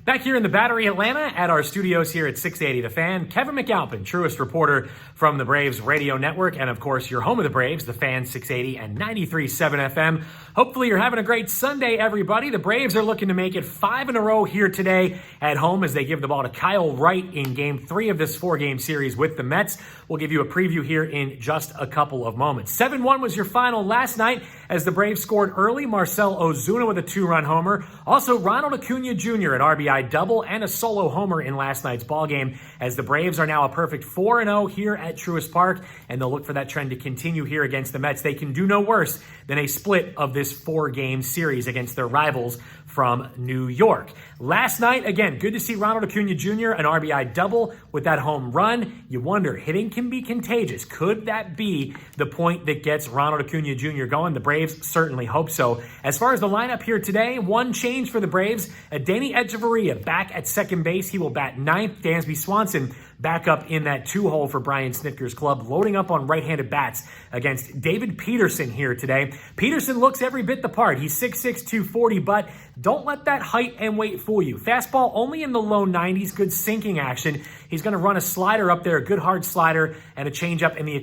Back here in the Battery, Atlanta, at our studios here at 680 The Fan, Kevin McAlpin, truest reporter from the Braves Radio Network, and of course, your home of the Braves, The Fan 680 and 93.7 FM. Hopefully you're having a great Sunday, everybody. The Braves are looking to make it 5 in a row here today at home as they give the ball to Kyle Wright in Game 3 of this 4-game series with the Mets. We'll give you a preview here in just a couple of moments. 7-1 was your final last night as the Braves scored early. Marcell Ozuna with a 2-run homer. Also, Ronald Acuna Jr. an RBI double and a solo homer in last night's ballgame as the Braves are now a perfect 4-0 here at Truist Park, and they'll look for that trend to continue here against the Mets. They can do no worse than a split of this 4-game series against their rivals from New York. Last night, again, good to see Ronald Acuna Jr. an RBI double with that home run. You wonder, hitting can be contagious. Could that be the point that gets Ronald Acuna Jr. going? The Braves certainly hope so. As far as the lineup here today, one change for the Braves. Adeiny Hechavarria back at second base. He will bat ninth. Dansby Swanson back up in that 2-hole for Brian Snitker's club, loading up on right-handed bats against David Peterson here today. Peterson looks every bit the part. He's 6'6", 240, but don't let that height and weight fool you. Fastball only in the low 90s, good sinking action. He's going to run a slider up there, a good hard slider, and a changeup and the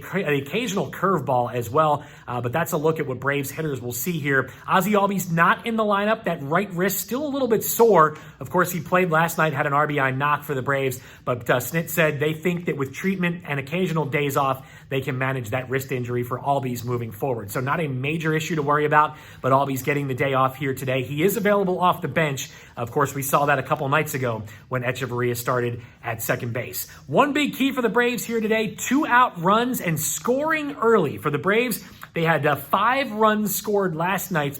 occasional curveball as well. But that's a look at what Braves hitters will see here. Ozzie Albies not in the lineup. That right wrist still a little bit sore. Of course, he played last night, had an RBI knock for the Braves, but Snit said they think that with treatment and occasional days off, they can manage that wrist injury for Albies moving forward. So not a major issue to worry about, but Albies getting the day off here today. He is available off the bench. Of course, we saw that a couple nights ago when Hechavarria started at second base. One big key for the Braves here today, 2-out runs and scoring early. For the Braves, they had 5 runs scored in last night's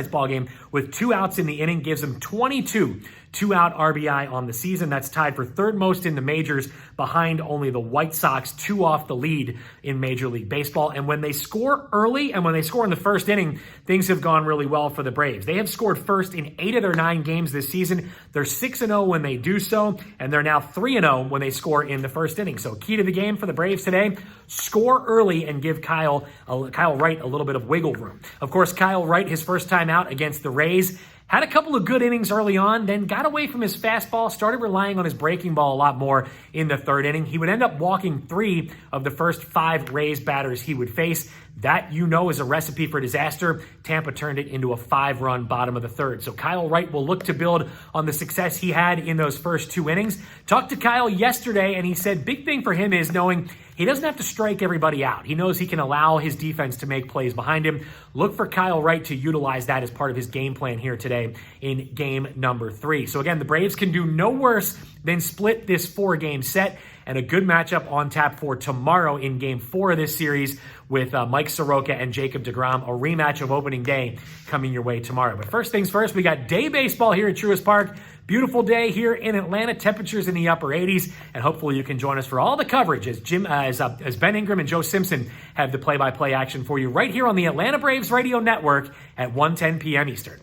ball game with 2 outs in the inning, gives them 22 2-out RBI on the season. That's tied for third most in the majors, behind only the White Sox, 2 off the lead in Major League Baseball. And when they score early and when they score in the first inning, things have gone really well for the Braves. They have scored first in 8 of their 9 games this season. They're 6-0 when they do so, and they're now 3-0 when they score in the first inning. So key to the game for the Braves today, score early and give Kyle Wright a little bit of wiggle room. Of course, Kyle Wright, his first time out against the Rays, had a couple of good innings early on, then got away from his fastball, started relying on his breaking ball a lot more in the third inning. He would end up walking 3 of the first 5 Rays batters he would face. That, is a recipe for disaster. Tampa turned it into a 5-run bottom of the third. So Kyle Wright will look to build on the success he had in those first 2 innings. Talked to Kyle yesterday, and he said big thing for him is knowing he doesn't have to strike everybody out. He knows he can allow his defense to make plays behind him. Look for Kyle Wright to utilize that as part of his game plan here today in game number 3. So again, the Braves can do no worse than split this 4-game set, and a good matchup on tap for tomorrow in game 4 of this series with Mike Soroka and Jacob deGrom, a rematch of opening day coming your way tomorrow. But first things first, we got day baseball here at Truist Park. Beautiful day here in Atlanta, temperatures in the upper 80s, and hopefully you can join us for all the coverage as Ben Ingram and Joe Simpson have the play-by-play action for you right here on the Atlanta Braves Radio Network at 1:10 p.m. Eastern.